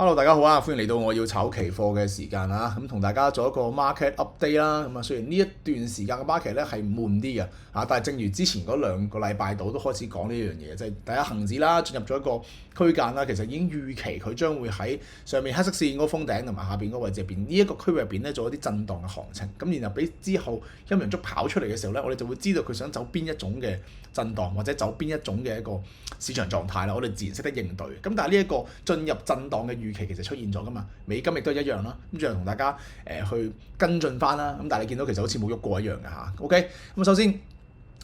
Hello，大家好啊！歡迎嚟到我要炒期貨嘅時間啊！咁同大家做一個 market update 啦。咁啊，雖然呢一段時間嘅 market 咧係悶啲嘅啊，但係正如之前嗰兩個禮拜度都開始講呢樣嘢，即係第一恆指啦進入咗一個區間啦，其實已經預期佢將會喺上面黑色線嗰個峰頂同埋下邊嗰個位置入邊呢一個區域入邊咧做一啲震盪嘅行情。咁然後俾之後陰陽燭跑出嚟嘅時候咧，我哋就會知道佢想走邊一種嘅震盪或者走邊一種嘅一個市場狀態啦。我哋自然識得應對。咁但係呢一個進入震盪嘅預期其實出現咗噶嘛，美金亦都係一樣啦。咁最後同大家去跟進翻啦。咁但係你見到其實好似冇喐過一樣嘅嚇。OK，咁首先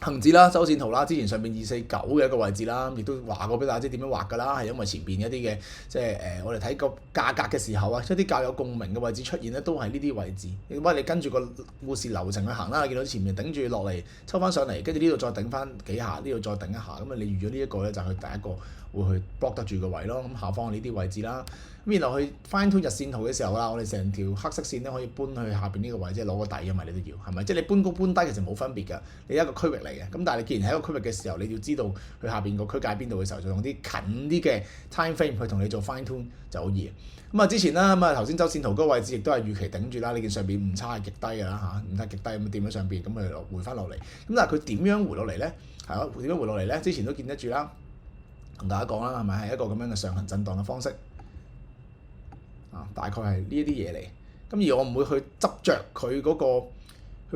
恆指啦、周線圖啦，之前上邊249嘅一個位置啦，亦都話過俾大家知點樣畫㗎啦，係因為前邊一啲嘅即係我哋睇個價格嘅時候啊，一啲較有共鳴嘅位置出現咧，都係呢啲位置。你跟住個故事流程去行啦，你見到前面頂住落嚟抽翻上嚟，跟住呢度再頂翻幾下，呢度再頂一下，咁啊你預咗呢一個咧就係佢第一個會去 block 得住個位咯。咁下方呢啲位置啦，咁然後去 fine tune 日線圖嘅時候啦，我哋成條黑色線咧可以搬去下邊呢個位，即係攞個底啊嘛，你都要係咪？即係你搬高搬低其實冇分別㗎，你一個區域嚟嘅。咁但係你既然喺一個區域嘅時候，你要知道佢下邊個區界邊度嘅時候，就用啲近啲嘅 time frame 去同你做 fine tune 就好易。咁啊之前啦，咁啊頭先周線圖嗰個位置亦都係預期頂住啦，你見上邊誤差係極低㗎啦嚇，誤差極低咁掂喺上邊，咁佢回翻落嚟。咁但係佢點樣回落嚟咧？係咯，點樣回落嚟咧？之前都見得住啦，同大家講啦，係咪係一個咁樣嘅上行震盪嘅方式啊？大概係呢一啲嘢嚟。咁而我唔會去執着佢嗰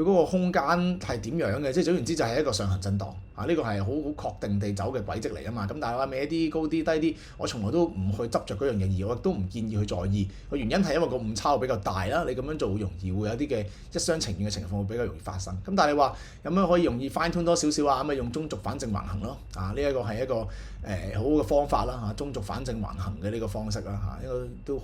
個空間係點樣嘅，即係總言之就係一個上行震盪啊！呢個係好確定地走嘅軌跡嚟啊嘛。咁但係話歪啲、高啲、低啲，我從來都唔去執着嗰樣嘢，而我亦都唔建議去在意。個原因係因為個誤差會比較大啦，你咁樣做會容易會有啲嘅一廂情願嘅情況會比較容易發生。咁但係你話有咩可以容易 fine tune 多少少啊？咁啊用中軸反正橫行咯啊！呢一個係一個好好嘅方法啦嚇，中軸反正橫行嘅呢個方式啦嚇，呢個都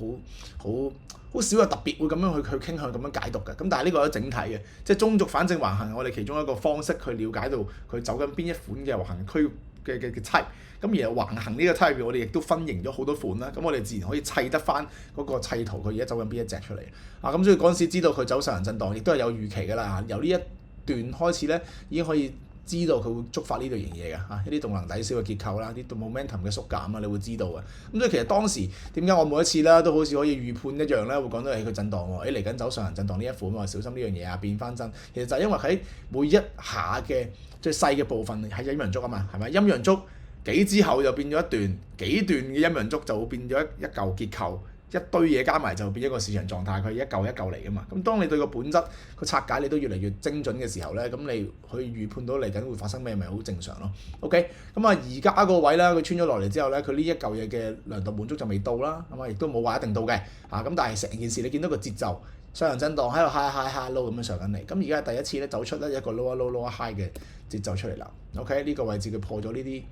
好少有特別會咁樣去傾向咁樣解讀嘅。咁但係呢個係整體嘅，即係中軸反正橫行，我哋其中一個方式去了解到佢走緊邊一款嘅橫行區嘅type。咁而橫行呢個 type 我哋亦都分型咗好多款啦。咁我哋自然可以砌得翻嗰個砌圖，佢而家走緊邊一隻出嚟啊。咁所以嗰陣時知道佢走上行震盪，亦都係有預期㗎啦。由呢一段開始咧，已經可以知道佢會觸發呢類型嘢嘅嚇，一啲動能抵消嘅結構啦，啲 momentum 嘅縮減啊，你會知道嘅。咁所以其實當時點解我每一次啦都好似可以預判一樣咧，會講到佢震盪喎，嚟緊走上行震盪呢一款喎，小心呢樣嘢啊，變翻真。其實就係因為喺每一下嘅最細嘅部分係陰陽燭啊嘛，係咪？陰陽燭幾之後就變咗一段，幾段嘅陰陽燭就會變咗一嚿結構。一堆嘢加埋就變一個市場狀態，佢一嚿一嚿嚟噶嘛。咁當你對個本質個拆解你都越嚟越精準嘅時候咧，咁你去預判到嚟緊會發生咩，咪好正常咯。OK，咁啊而家個位啦，佢穿咗落嚟之後咧，佢呢一嚿嘢嘅量度滿足就未到啦，咁啊亦都冇話一定到嘅嚇。咁但係成件事你見到個節奏上行震盪喺度 high low 咁樣上緊嚟，咁而家係第一次咧走出咧一個 lower low lower high 嘅節奏出嚟啦。OK，呢個位置佢破咗呢啲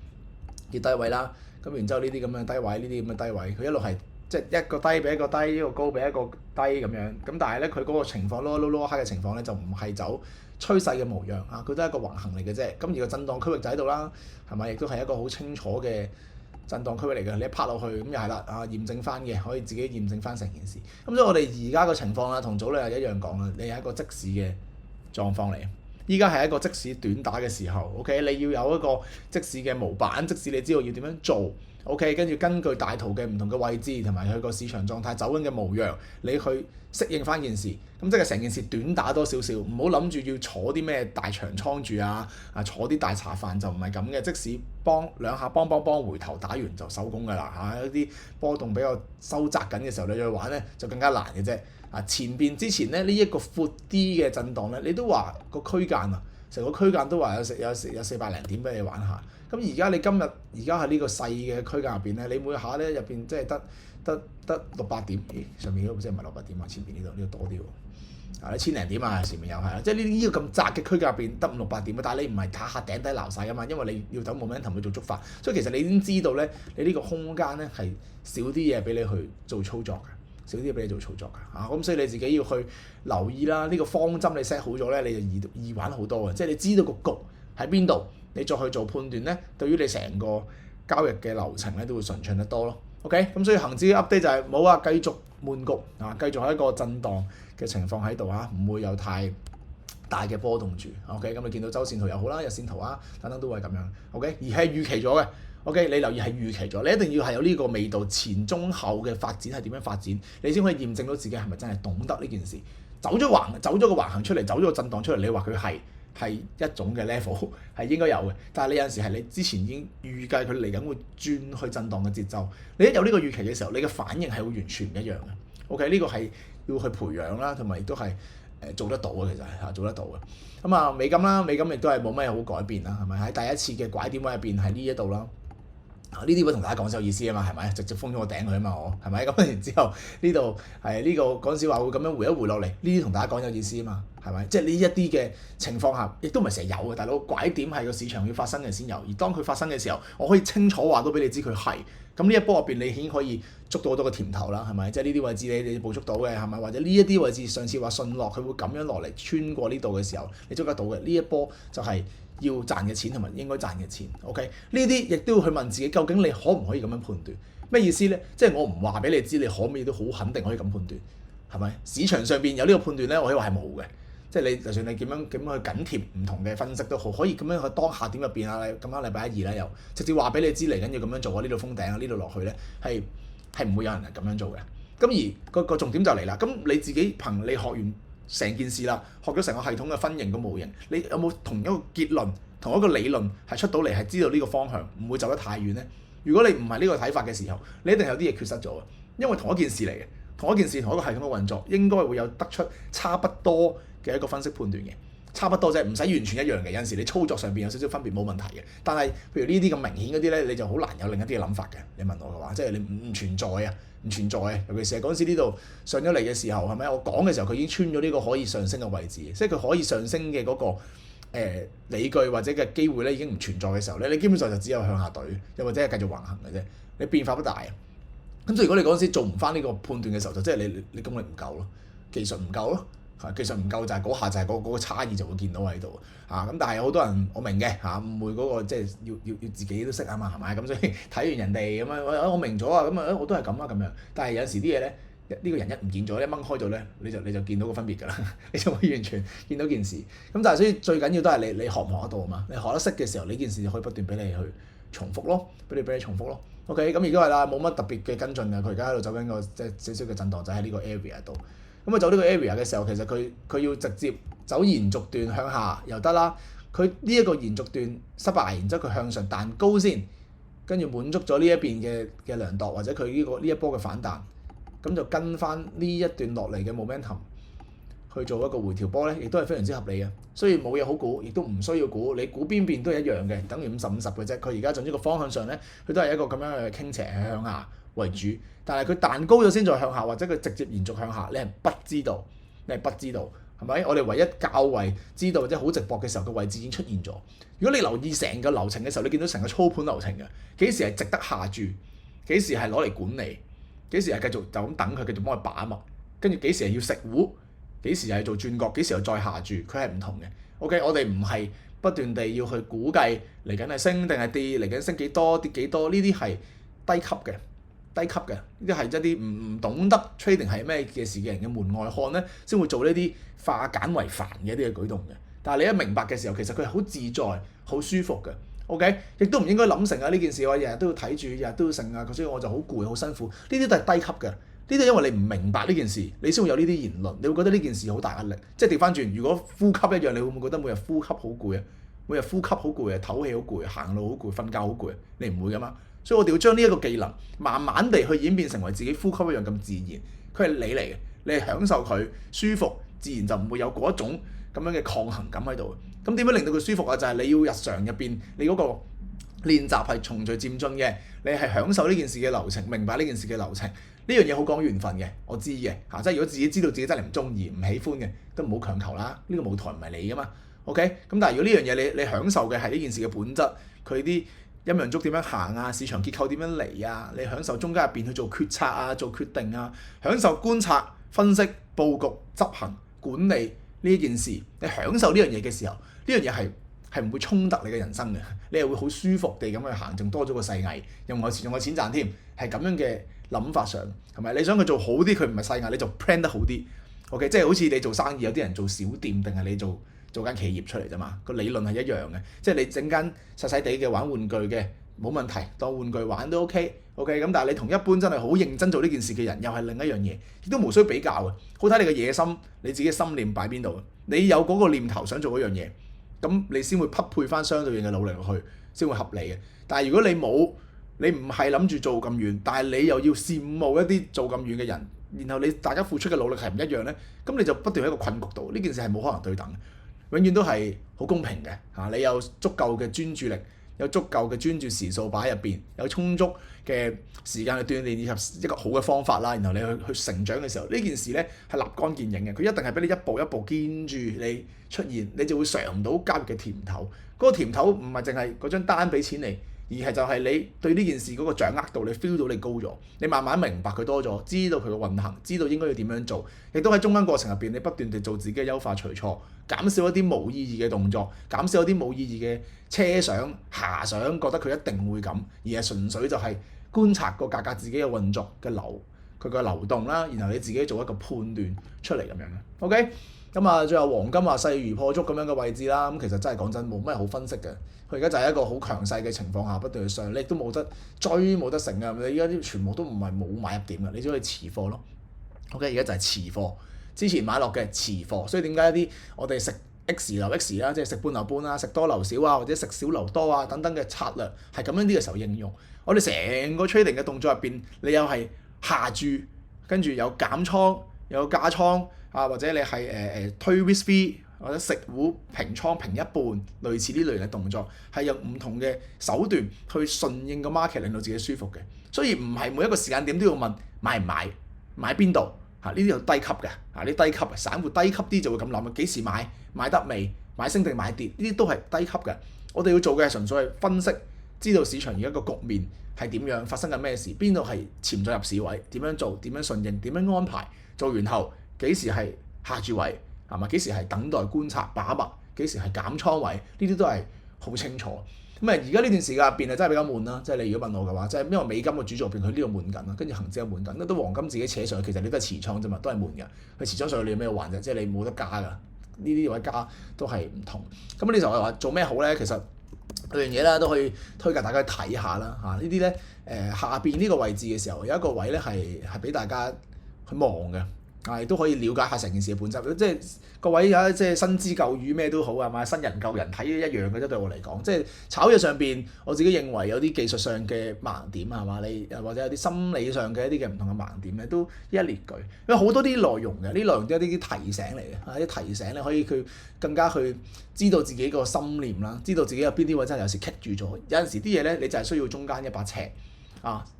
嘅低位啦，咁然之後呢啲咁嘅低位，呢啲咁嘅低位，佢一路係。即係一個低比一個低，一個高比一個低咁樣。咁但係咧，佢嗰個情況low high嘅情況咧，就唔係走趨勢嘅模樣啊，佢都係一個橫行嚟嘅啫。咁而個震盪區域就喺度啦，係咪？亦都係一個好清楚嘅震盪區域嚟嘅。你一拍落去咁又係啦，啊驗證翻嘅，可以自己驗證翻成件事。咁所以我哋而家個情況啦，同早兩日一樣講啦，你係一個即市嘅狀況嚟。依家係一個即市短打嘅時候 ，OK？ 你要有一個即市嘅模板，即使你知道要點樣做。OK， 跟住根據大圖嘅唔同嘅位置同埋佢個市場狀態走緊嘅模樣，你去適應翻件事，咁即係成件事短打多少少，唔好諗住要坐啲咩大長倉住啊，坐啲大茶飯就唔係咁嘅。即使幫兩下幫回頭打完就收工㗎啦嚇，一啲波動比較收窄緊嘅時候你再玩咧就更加難嘅啫。前邊之前咧呢一個闊啲嘅震盪咧，你都話個區間啊，成個區間都話有400零點俾你玩下。咁而家你而家喺呢個細嘅區間入邊咧，你每下咧入邊即係得600點，上面嗰個即係唔係600點啊？前邊呢度多啲喎，你千零點啊，前面又係啦，即係呢個咁窄嘅區間入邊得500-600點啊，但係你唔係下下頂底撈晒㗎嘛，因為你要走 momentum 去做觸發，所以其實你已經知道咧，你呢個空間咧係少啲嘢俾你去做操作㗎，少啲嘢俾你做操作㗎嚇，咁所以你自己要去留意啦，呢個方針你 set 好咗咧，你就易玩好多嘅，即係你知道個局喺邊度。你再去做判斷咧，對於你成個交易嘅流程咧都會順暢得多咯。OK，咁所以恆指嘅 update 就係冇話繼續悶局啊，繼續係一個震盪嘅情況喺度啊，唔會有太大嘅波動住。OK，咁你見到周線圖又好啦，日線圖啊等等都係咁樣。OK，而係預期咗嘅。OK，你留意係預期咗，你一定要係有呢個味道，前中後嘅發展係點樣發展，你先可以驗證到自己係咪真係懂得呢件事。走咗個橫行出嚟，走咗個震盪出嚟，你話佢係一種嘅 level 係應該有嘅，但係你有陣時係你之前已經預計佢嚟緊會轉去震盪嘅節奏，你一有呢個預期嘅時候，你嘅反應係會完全唔一樣嘅。OK， 呢個係要去培養啦，同埋亦都係做得到嘅，其實係做得到嘅。咁啊，美金啦，美金亦都係冇咩好改變啦，係咪？喺第一次嘅拐點位入邊喺呢一度啦。呢啲會同大家講先有意思啊嘛，係咪？直接封咗個頂佢啊嘛，我係咪？咁然之後呢度係呢個嗰陣時話會咁樣回一回落嚟，呢啲同大家講有意思啊嘛，係咪？即係呢一啲嘅情況下，亦都唔係成日有嘅，大佬拐點係個市場要發生嘅先有，而當佢發生嘅時候，我可以清楚話到俾你知佢係。咁呢一波入邊，你已經可以捉到好多個甜頭啦，係咪？即係呢啲位置你捕捉到嘅係咪？或者呢一啲位置上次話順落佢會咁樣落嚟穿過呢度嘅時候，你捉得到嘅呢一波就係要賺嘅錢同埋應該賺嘅錢。OK，呢啲亦都要去問自己，究竟你可唔可以咁樣判斷？咩意思咧？即係我唔話俾你知，你可唔可以都好肯定可以咁判斷？係咪？市場上邊有呢個判斷咧，我可以話係冇嘅。即係你就算你點樣去緊貼唔同嘅分析都好，可以咁樣去當下點入邊啊？咁啱禮拜一二咧又直接話俾你知嚟緊要咁樣做啊！呢度封頂啊，呢度落去咧係唔會有人係咁樣做嘅。咁而個重點就嚟啦。咁你自己憑你學完成件事啦，學咗成個系統嘅分型個模型，你有冇同一個結論、同一個理論係出到嚟係知道呢個方向，唔會走得太遠咧？如果你唔係呢個睇法嘅時候，你一定有啲嘢缺失咗嘅，因為同一件事嚟嘅，同一件事同一個系統嘅運作，應該會有得出差不多嘅一個分析判斷嘅，差不多啫，唔使完全一樣嘅。有陣時你操作上邊有少少分別冇問題嘅，但係譬如呢啲咁明顯嗰啲咧，你就好難有另一啲嘅諗法嘅。你問我嘅話，即係你唔存在啊，唔存在啊。尤其是係嗰陣時呢度上咗嚟嘅時候，係咪？我講嘅時候佢已經穿咗呢個可以上升嘅位置，即係佢可以上升嘅嗰個理據或者嘅機會咧已經唔存在嘅時候咧，你基本上就只有向下懟，又或者係繼續橫行嘅啫，你變化不大啊。咁所以如果你嗰陣時做唔翻呢個判斷嘅時候，就即係你功力唔夠咯，技術唔夠咯。技術唔夠就係嗰下就係嗰個差異就會見到喺度啊。咁但係好多人我明嘅嚇，誤會嗰個即係要自己都識啊嘛，係咪？咁所以睇完人哋咁樣，我明咗啊，咁啊我都係咁啊咁樣。但係有時啲嘢咧，呢個人一唔見咗，一掹開咗咧，你就見到個分別㗎啦，你就會完全見到件事。咁但係所以最緊要都係你學唔學得到啊嘛。你學得識嘅時候，呢件事就可以不斷俾你去重複咯，俾你重複咯。OK，咁亦都係啦，冇乜特別嘅跟進㗎。佢而家喺度走緊個即係少少嘅震盪，就喺呢個 area 度。咁走呢個 area 嘅時候，其實佢要直接走延續段向下又得啦。佢呢一個延續段失敗，然之後佢向上彈高先，跟住滿足咗呢一邊嘅量度，或者佢呢一波嘅反彈，咁就跟翻呢一段落嚟嘅 momentum 去做一個回調波咧，亦都係非常之合理嘅。所以冇嘢好估，亦都唔需要估，你估邊邊都係一樣嘅，等於50-50嘅啫。佢而家總之個方向上咧，佢都係一個咁樣嘅傾斜向下為主，但係佢彈高咗先再向下，或者佢直接延續向下，你係不知道，係咪？我哋唯一較為知道即係好直播嘅時候，個位置已經出現咗。如果你留意成個流程嘅時候，你見到成個操盤流程嘅，幾時係值得下注，幾時係攞嚟管理，幾時係繼續就咁等佢繼續幫佢把脈，跟住幾時係要食糊，幾時係做轉角，幾時又再下注，佢係唔同嘅。OK，我哋唔係不斷地要去估計嚟緊係升定係跌，嚟緊升幾多跌幾多，呢啲係低級嘅。呢啲係一啲唔懂得 trading 係咩嘅事嘅人嘅門外漢咧，先會做呢啲化簡為繁嘅一啲嘅舉動嘅。但係你一明白嘅時候，其實佢係好自在、好舒服嘅。OK，亦都唔應該諗成啊呢件事我日日都要睇住，日日都要成啊，所以我就好攰、好辛苦。呢啲都係低級嘅。呢啲因為你唔明白呢件事，你先會有呢啲言論，你會覺得呢件事好大壓力。即係調翻轉，如果呼吸一樣，你會唔會覺得每日呼吸好攰啊？每日呼吸好攰啊，唞氣好攰，行路好攰，瞓覺好攰，你唔會噶嘛？所以我哋要將呢一個技能慢慢地去演變成為自己呼吸一樣咁自然，佢係你嚟嘅，你係享受佢舒服，自然就唔會有嗰一種咁樣嘅抗衡感喺度。咁點樣令到佢舒服啊？就係你要日常入邊你嗰個練習係循序漸進嘅，你係享受呢件事嘅流程，明白呢件事嘅流程。呢樣嘢好講緣分嘅，我知嘅嚇，即係如果自己知道自己真係唔中意、唔喜歡嘅，都唔好強求啦。呢個舞台唔係你噶嘛，OK？咁但係如果呢樣嘢你享受嘅係呢件事嘅本質，佢啲陰陽燭點樣行啊？市場結構點樣嚟啊？你享受中間入邊去做決策啊、做決定啊，享受觀察、分析、佈局、執行、管理呢件事。你享受呢樣嘢嘅時候，呢樣嘢係唔會衝突你嘅人生嘅。你係會好舒服地咁去行，仲多咗個細藝，用我錢賺添，係咁樣嘅諗法上，係咪？你想佢做好啲，佢唔係細藝，你就 plan 得好啲。OK， 即係好似你做生意，有啲人做小店，定係你做間企業出嚟啫嘛，個理論係一樣嘅，即係你整間細細地嘅玩玩具嘅冇問題，當玩具玩都 OK。咁但係你同一般真係好認真做呢件事嘅人又係另一樣嘢，亦都無需比較嘅，好睇你嘅野心，你自己嘅心念擺邊度。你有嗰個念頭想做嗰樣嘢，咁你先會匹配翻相對應嘅努力落去，先會合理嘅。但係如果你冇，你唔係諗住做咁遠，但係你又要羨慕一啲做咁遠嘅人，然後你大家付出嘅努力係唔一樣咧，咁你就不斷喺一個困局度，呢件事係冇可能對等，永遠都係好公平嘅嚇。你有足夠嘅專注力，有足夠嘅專注時數擺喺入邊，有充足嘅時間去鍛鍊以及一個好嘅方法啦，然後你去成長嘅時候，呢件事咧係立竿見影嘅，佢一定係俾你一步一步見住你出現，你就會嘗到交易嘅甜頭。嗰個甜頭唔係淨係嗰張單俾錢你，而係就係你對呢件事嗰個掌握度，你 feel 到你高咗，你慢慢明白佢多咗，知道佢嘅運行，知道應該要點樣做，亦都喺中間過程入邊，你不斷地做自己嘅優化除錯，減少一啲冇意義嘅動作，減少一啲冇意義嘅奢想遐想，覺得佢一定會咁，而係純粹就係觀察個價格自己嘅運作嘅佢個流動啦，然後你自己做一個判斷出嚟咁樣嘅。OK，咁啊，最後黃金啊勢如破竹咁樣嘅位置啦，咁其實真係講真冇咩好分析嘅。佢而家就係一個好強勢嘅情況下不斷去上，你亦都冇得追冇得成嘅。你而家啲全部都唔係冇買入點嘅，你只可以持貨咯。OK，而家就係持貨，之前買落嘅持貨，所以點解一啲我哋食 X 留 X 啦，即係食半留半啊，食多留少啊，或者食少留多啊等等嘅策略係咁樣啲嘅時候應用。我哋成個 trading 嘅動作入邊，你又係下注，跟住有減倉，有加倉啊，或者你係推 risk free 或者食糊平倉平一半，類似呢類型嘅動作，係用唔同嘅手段去順應個 market，令到自己舒服嘅。所以唔係每一個時間點都要問買唔買，買邊度嚇？呢啲就低級嘅嚇，啲低級嘅散戶低級啲就會咁諗啊，幾時買，買得未，買升定買跌，呢啲都係低級嘅。我哋要做嘅係純粹係分析，知道市場而家個局面係點樣，發生緊咩事，邊度係潛在入市位，點樣做，點樣順應，點樣安排，做完後幾時係下注位係嘛？幾時係等待觀察把握，幾時係減倉位，呢啲都係好清楚。咁而家呢段時間入邊係真係比較悶啦，即係你如果問我嘅話，即係因為美金嘅主軸入邊佢呢度悶緊啦，跟住恆指又悶緊，都黃金自己扯上去，其實你都係持倉啫嘛，都係悶嘅。佢持倉上去你有咩玩啫？即係你冇得加㗎，呢啲位加都係唔同。咁呢時候我話做咩好咧？其實兩樣嘢啦，都可以推介大家去睇下啦嚇。呢啲咧下邊呢個位置嘅時候有一個位咧係俾大家去望嘅。亦都可以了解下成件事嘅本質，即係各位有即係新知舊語咩都好啊嘛，新人舊人睇一樣嘅啫。對我嚟講，即係炒嘢上邊，我自己認為有啲技術上嘅盲點係嘛，你或者有啲心理上嘅一啲嘅唔同嘅盲點咧，都一一列舉。因為好多啲內容嘅，呢內容都係一啲提醒嚟嘅，啲提醒咧可以佢更加去知道自己個心念啦，知道自己有邊啲位真係有時棘住咗，有陣時啲嘢咧你就係需要中間一把尺。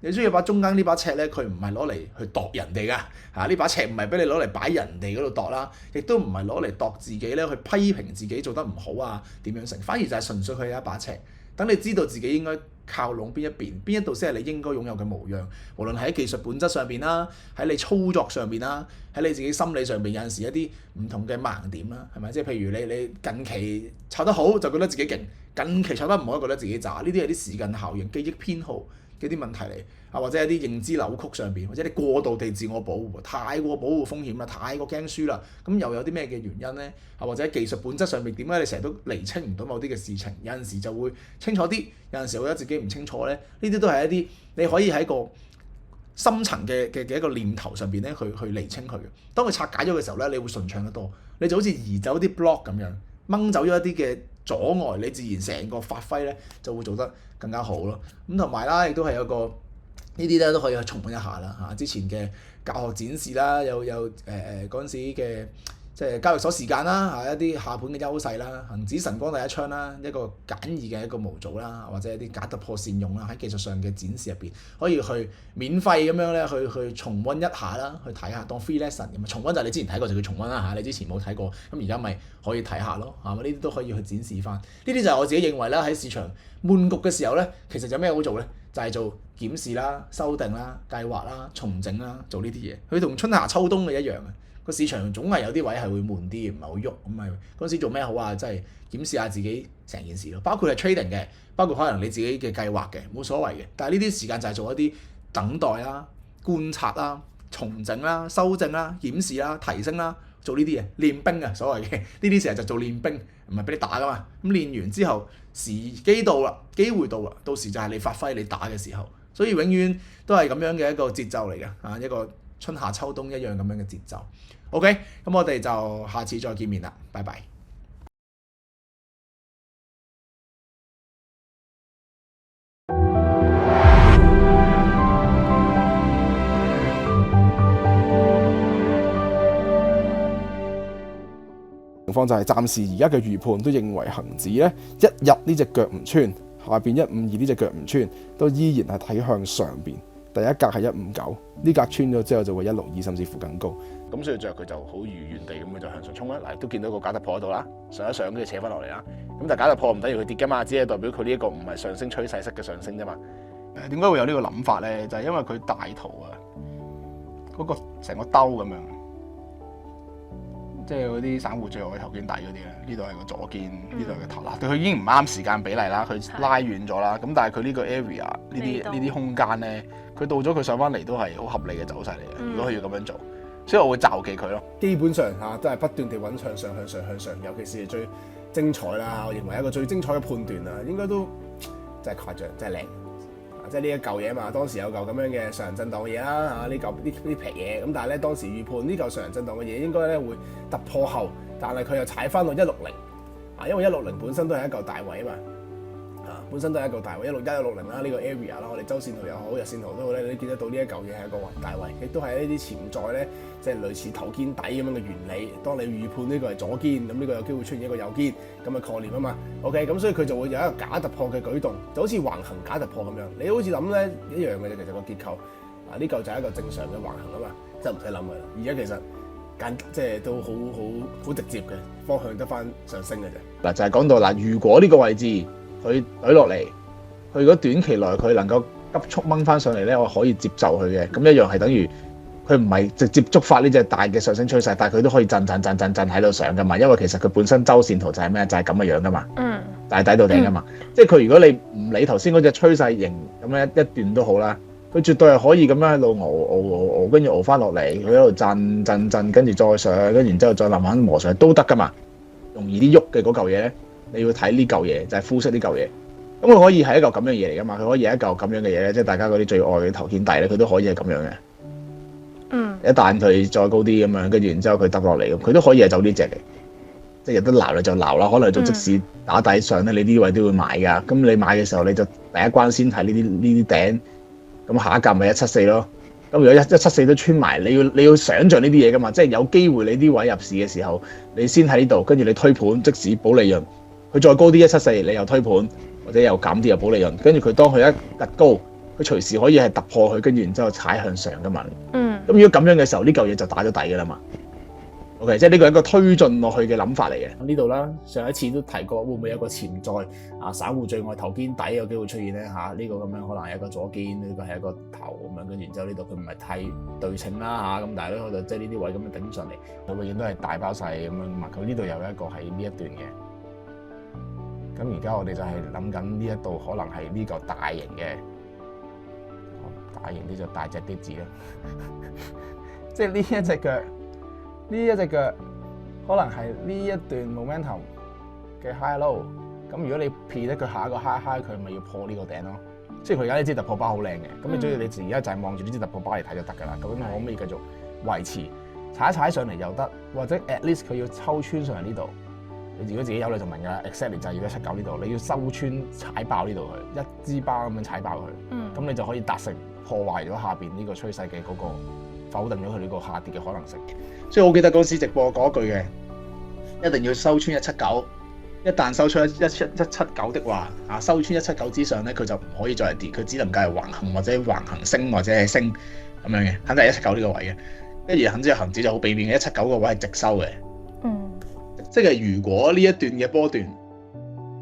你需要把中間呢把尺咧，佢唔係攞嚟去度人哋㗎，呢把尺唔係俾你攞嚟擺人哋嗰度度啦，亦都唔係攞嚟度自己咧去批評自己做得唔好啊點樣成，反而就係純粹佢有一把尺，等你知道自己應該靠攏邊一邊，邊一度先係你應該擁有嘅模樣，無論喺技術本質上邊啦，喺你操作上邊啦，喺你自己心理上邊有陣時一啲唔同嘅盲點啦，係咪？即係譬如你近期炒得好就覺得自己勁，近期炒得唔好覺得自己渣，呢啲係啲時間效應、記憶偏好嘅啲問題嚟，或者一啲認知扭曲上邊，或者你過度地自我保護，太過保護風險啦，太過驚輸啦，咁又有啲咩嘅原因咧？或者技術本質上面點解你成日都釐清唔到某啲嘅事情？有陣時就會清楚啲，有陣時覺得自己唔清楚咧。呢啲都係一啲你可以喺個深層嘅一個念頭上邊咧去釐清佢嘅。當佢拆解咗嘅時候咧，你會順暢得多，你就好似移走啲 block 咁樣，掹走咗一啲嘅阻礙，你自然成個發揮咧就會做得更加好咯。咁同埋啦，亦都係有個呢啲咧都可以去重溫一下啦嚇。之前嘅教學展示啦，有嗰陣時嘅即係交易所時間啦，一啲下盤嘅優勢啦，恆指晨光第一槍啦，一個簡易嘅一個模組啦，或者一啲假突破善用啦，喺技術上嘅展示入邊可以去免費咁樣咧去重溫一下啦，去睇下當 free lesson 咁啊。重溫就係你之前睇過就叫重溫啦嚇，你之前冇睇過咁而家咪可以睇下咯，係嘛？呢啲都可以去展示翻。呢啲就係我自己認為啦，喺市場悶局嘅時候咧，其實有咩好做咧？就係做檢視啦、修訂啦、計劃啦、重整啦，做呢啲嘢。佢同春夏秋冬嘅一樣嘅。個市場總係有啲位係會悶啲，唔係好喐咁咪嗰陣時做咩好啊？即係檢視下自己成件事咯，包括係 trading 嘅，包括可能你自己嘅計劃嘅，冇所謂嘅。但係呢啲時間就係做一啲等待啦、觀察啦、重整啦、修正啦、檢視啦、提升啦、做呢啲嘢練兵啊，所謂嘅呢啲成日就做練兵，唔係俾你打噶嘛。咁練完之後時機到啦，機會到啦，到時就係你發揮你打嘅時候。所以永遠都係咁樣嘅一個節奏嚟嘅，一個春夏秋冬一樣咁樣嘅節奏。OK，咁我哋就下次再見面啦，拜拜。情況就係暫時而家嘅預判都認為恒指咧一日呢隻腳唔穿，下邊152呢隻腳唔穿，都依然係睇向上邊。第一格係159，呢格穿咗之後就會162，甚至乎更高。咁所以着佢就好如願地咁樣就向上衝啦。嗱，都見到個假突破喺度啦，上一上跟住扯翻落嚟啦。咁但係假突破唔等於佢跌㗎嘛，只係代表佢呢一個唔係上升趨勢式嘅上升啫嘛。點解會有呢個諗法咧？就係因為佢大圖啊，嗰個成個兜咁樣。即係嗰啲散戶最後嘅頭肩底嗰啲咧，呢度係個左肩，呢度係個頭啦。對佢已經唔啱時間比例啦，佢拉遠咗啦。咁但係佢呢個 area 呢啲空間咧，佢到咗佢上翻嚟都係好合理嘅走勢嚟嘅。如果佢要咁樣做，所以我會就記佢咯。基本上都係不斷地揾向上、向上、向上，尤其是最精彩啦。我認為一個最精彩嘅判斷啊，應該都真係誇張，真係靚。即係呢一嚿嘢嘛，當時有嚿咁樣嘅上行震盪嘅嘢啦，呢皮嘢，咁但係咧當時預判呢嚿上行震盪嘅嘢應該咧會突破後，但係佢又踩翻到160，因為160本身都係一嚿大位啊嘛，本身都係一嚿大位161、160啦，呢個 area 啦，我哋周線圖又好，日線圖都好咧，你見得到呢一嚿嘢係一個大位，亦都係呢啲潛在咧，即係類似頭肩底咁樣嘅原理。當你預判呢個係左肩，咁呢個有機會出現一個右肩咁嘅概念啊嘛。OK， 咁所以佢就會有一個假突破嘅舉動，就好似橫行假突破咁樣。你好似諗咧一樣嘅啫，其實個結構呢嚿就係一個正常嘅橫行啊嘛，真係唔使諗噶啦。而家其實即係都好直接嘅方向，得翻上升嘅啫。嗱，就係講到嗱，如果呢個位置佢懟落嚟，佢如果短期內佢能夠急速掹翻上嚟咧，我可以接受佢嘅。咁一樣係等於佢唔係直接觸發呢隻大嘅上升趨勢，但係佢都可以震喺度上噶嘛。因為其實佢本身周線圖就係咩？就係咁嘅樣噶嘛。大底到頂噶嘛。即係佢如果你唔理頭先嗰隻趨勢型咁樣一段都好啦，佢絕對係可以咁樣喺度熬，跟住熬翻落嚟，佢喺度震，跟住再上，跟住然之後再慢慢磨上去都得噶嘛。容易啲喐嘅嗰嚿嘢咧，你要睇呢嚿嘢，就係膚色呢嚿嘢。咁佢可以係一嚿咁樣嘢嚟噶嘛？佢可以係一嚿咁樣嘅嘢咧，即係大家嗰啲最愛嘅頭肩底咧，佢都可以係咁樣嘅。一旦佢再高啲咁樣，跟住然之後佢揼落嚟，佢都可以係走呢隻嚟。即係有得撈你就撈啦，可能做即使打底上咧，你呢位都會買㗎。咁你買嘅時候，你就第一關先睇呢啲頂，咁下一格咪174咯。咁如果174都穿埋，你要想像呢啲嘢㗎嘛，即係有機會你啲位入市嘅時候，你先喺呢度，跟住你推盤，即使保利潤，佢再高啲174，你又推盤，或者又減啲又保利潤，跟住佢當佢一突高，佢隨時可以係突破佢，跟住然之後踩向上㗎嘛。咁如果咁樣嘅時候，呢嚿嘢就打咗底㗎啦嘛。OK， 即係呢個係一個推進落去嘅諗法嚟嘅。呢度啦，上一次都提過，會唔會有個潛在散戶最愛頭肩底有機會出現咧？呢個咁樣可能係一個左肩，呢個係一個頭咁樣，跟住然之後呢度佢唔係太對稱啦咁，但係咧佢就即係呢啲位咁樣頂上嚟，佢永遠都係大包細咁樣嘛。佢呢度有一個喺呢一段嘅，咁而家我哋就係諗緊呢一度可能係呢個大型嘅，大型啲就大隻啲字啦，即係呢一隻腳。呢一隻腳可能係呢一段 momentum 嘅 high low， 咁如果你撇得佢下一個 high high， 佢咪要破呢個頂咯。即係佢而家呢支突破包好靚嘅，咁你中意你而家就係望住呢支突破包嚟睇就得㗎啦。咁可唔可以繼續維持踩一踩上嚟又得，或者 at least 佢要抽穿上嚟呢度。你如果自己有你就明㗎啦 ，exactly 就係要179呢度，你要收穿踩爆呢度佢，一支包咁樣踩爆佢，咁你就可以達成破壞咗下邊呢個趨勢嘅嗰個。否定咗佢呢個下跌嘅可能性，所以我記得嗰時直播講一句嘅，一定要收穿179，一旦收穿179的話，收穿179之上咧，佢就唔可以再跌，佢只能夠係橫行或者橫行升或者係升咁樣嘅，肯定係179呢個位嘅。跟住恆指恒指就好避免嘅179個位係直收嘅，即係如果呢一段嘅波段，呢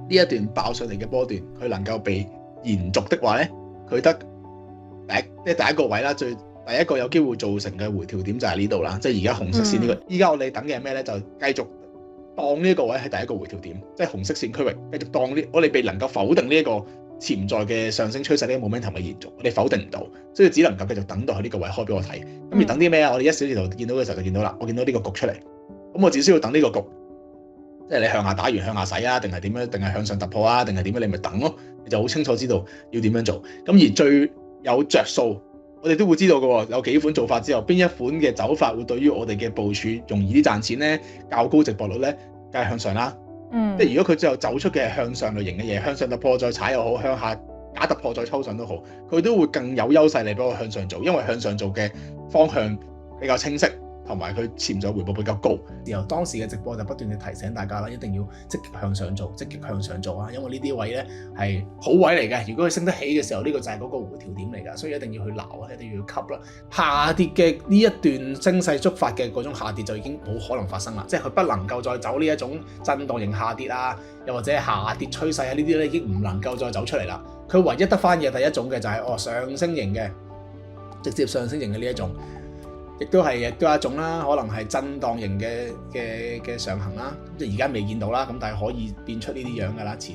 一段爆上嚟嘅波段，佢能夠被延續的話咧，佢得第一個位啦，第一個有機會造成嘅回調點就係呢度啦，即係而家紅色線呢個。依家我哋等嘅係咩咧？就繼續當呢一個位係第一個回調點，即係紅色線區域繼續當呢。我哋未能夠否定呢一個潛在嘅上升趨勢呢個 momentum 嘅延續，我哋否定唔到，所以只能夠繼續等到佢呢個位開俾我睇。咁而等啲咩啊？我哋1小時圖見到嘅時候就見到啦，我見到呢個焗出嚟。咁我只需要等呢個局，即係你向下打完向下洗啊，定係點樣？定係向上突破啊？定係點樣？你咪等咯，你就好清楚知道要點樣做。咁而最有着數，我哋都會知道嘅喎，有幾款做法之後，邊一款嘅走法會對於我哋嘅部署容易啲賺錢咧，較高值博率咧，梗係向上啦。即係如果佢最後走出嘅係向上類型嘅嘢，向上突破再踩又好，向下假突破再抽上都好，佢都會更有優勢嚟俾我向上做，因為向上做嘅方向比較清晰，同埋佢潛在回報比較高。然後當時嘅直播就不斷地提醒大家啦，一定要積極向上做，積極向上做啊！因為呢啲位咧係好位嚟嘅，如果佢升得起嘅時候，呢個就係嗰個回調點嚟㗎，所以一定要去撈啊，一定要去吸啦。下跌嘅呢一段升勢觸發嘅嗰種下跌就已經冇可能發生啦，即係佢不能夠再走呢一種震盪型下跌啊，又或者下跌趨勢啊，呢啲咧已經唔能夠再走出嚟啦。佢唯一得翻嘅第一種嘅就係上升型嘅，直接上升型嘅呢一種。亦都係一種啦，可能係震盪型嘅上行啦，即係而家未見到啦，咁但係可以變出呢啲樣㗎啦，遲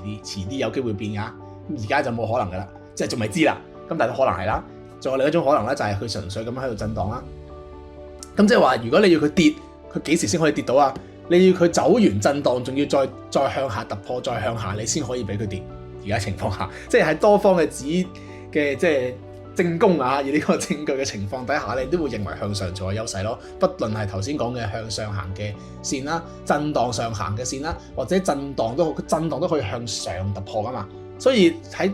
啲有機會變㗎，咁而家就冇可能㗎啦，即係仲未知啦，咁但係都可能係啦。仲有另一種可能咧，就係佢純粹咁喺度震盪啦。咁即係話，如果你要佢跌，佢幾時先可以跌到啊？你要佢走完震盪，仲要再向下突破，再向下，你先可以俾佢跌。而家情況下，即係喺多方嘅即係證供啊，而呢個證據嘅情況底下，你都會認為向上做嘅優勢咯。不論係頭先講嘅向上行嘅線啦，震盪上行嘅線啦，或者震盪都可以向上突破噶嘛。所以喺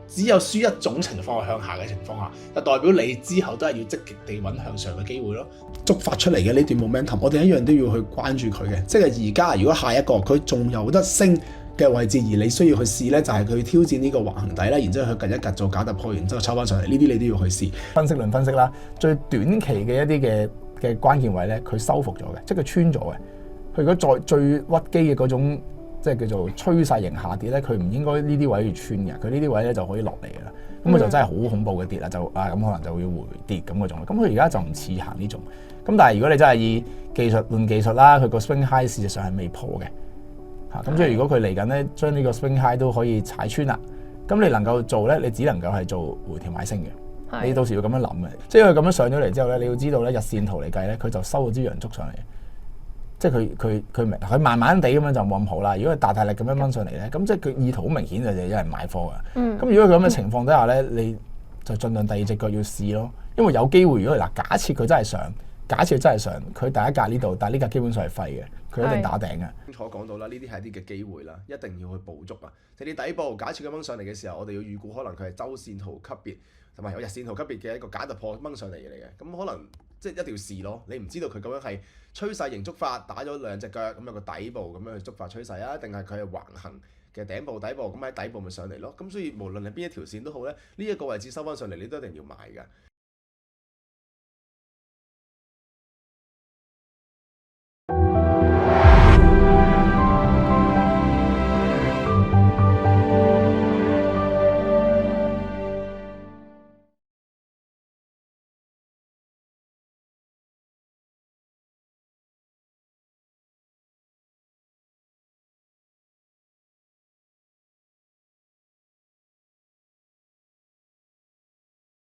只有輸一種情況係向下嘅情況下，就代表你之後都係要積極地揾向上嘅機會咯。觸發出嚟嘅呢段 momentum，我哋一樣都要去關注佢嘅。即係而家如果下一個佢仲有得升嘅位置，而你需要去試咧，就係佢挑戰呢個橫行底啦，然之後佢趌一趌做假突破，然之後抽翻上嚟，呢啲你都要去試。分析論分析啦，最短期嘅一啲嘅關鍵位咧，佢收復咗嘅，即係佢穿咗嘅。佢如果再最屈機嘅嗰種，即係叫做趨勢型下跌咧，佢唔應該呢啲位要穿嘅，佢呢啲位咧就可以落嚟嘅啦。咁佢就真係好恐怖嘅跌啦，咁可能就會回跌咁嗰種。咁佢而家就唔似行呢種。咁但係如果你真係以技術論技術啦，佢個 swing high 事實上係未破嘅。咁所以如果佢嚟緊咧，將呢個 swing high 都可以踩穿啦，咁你能夠做咧，你只能夠係做回調買升嘅。你到時要咁樣諗嘅，即係佢咁樣上咗嚟之後咧，你要知道咧，日線圖嚟計咧，佢就收咗支陽燭上嚟，即係佢慢慢地咁樣就冇咁好啦。如果佢大力咁樣掹上嚟咧，咁即係佢意圖好明顯就係有人買貨㗎。咁如果佢咁嘅情況底下咧，你就盡量第二隻腳要試咯，因為有機會。如果假設佢真係上。假設真係上，佢第一格呢度，但係呢格基本上係廢嘅，佢一定打頂嘅。清楚講到啦，呢啲係一啲嘅機會啦，一定要去捕捉啊！即係你底部假設佢掹上嚟嘅時候，我哋要預估可能佢係周線圖級別同埋有日線圖級別嘅一個假突破掹上嚟嘅，咁可能即係一定要試咯。你唔知道佢咁樣係趨勢型觸發打咗兩隻腳咁有個底部咁樣去觸發趨勢啊，定係佢係橫行嘅頂部底部咁喺底部咪上嚟咯？咁所以無論係邊一條線都好咧，呢一個位置收翻上嚟，你都一定要買㗎。